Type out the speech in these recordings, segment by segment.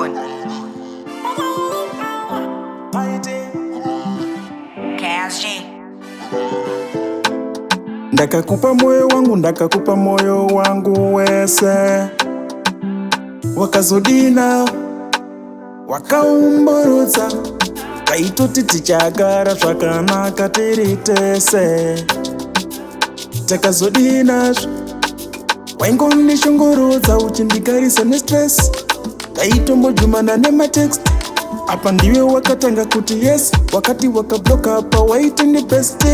phone. KSG. Ndakakupa moyo wangu wese, wakazodina wakaumburutsa, kaitoti tichagara zvakanaka tiri tese. Takazodina waingondishungurudza uchindigarisa nestress, kaitombojumana nematext. Apa ndiwe wakatanga kuti yes, wakati wakabloka apa waiti ni best.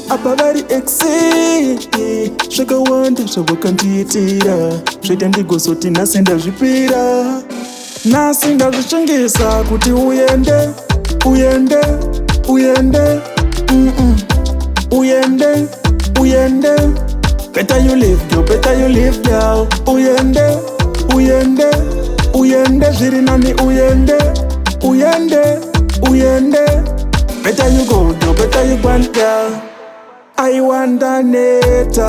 Apa vari exe zvakawanda zvavakandiitira, zvaita ndigozoti nhasi ndazvipira. Nhasi ndazvishingisa kuti uyende uyende uyende uyende uyende. Better you live girl, better you live girl. Uyende uyende uyende zviri nani. Uyende uyende uyende. Better you go girl, better you go girl. I wanda neta,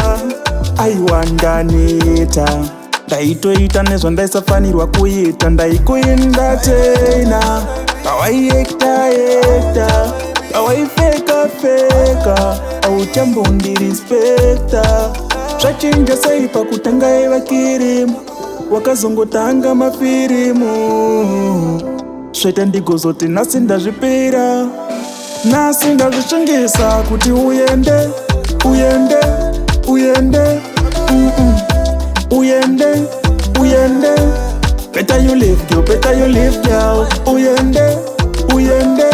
I wanda neta. Ndaitoita nezvandaisafanirwa kuita, ndaikuinda tena. Pawaiekta ekta, pawaifeka feka, auchambondirispekta. Zvachinja sei pakutanga aiva kirimu, wakazongotanga mafirimu. Zvaita ndigozoti nhasi ndazvipira. Nhasi ndazvishingisa kuti uyende uyende uyende uyende uyende. Better you live girl, better you live girl. Uyende uyende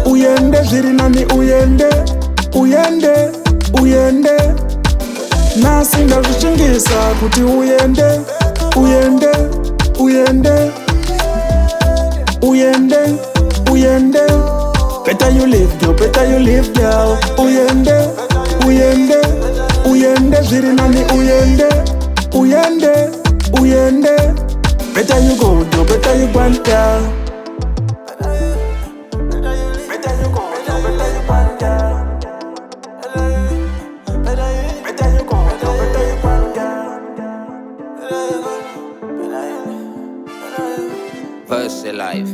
uyende zviri nani. Uyende uyende uyende. Nhasi ndazvishingisa kuti uyende uyende uyende uyende uyende. Better you live girl, better you live girl. Uyende uyende uyende zviri nani. Uyende uyende uyende. Better you go girl, better you go girl. Better you go girl, better you go girl. Better you go girl, better you go girl. First life.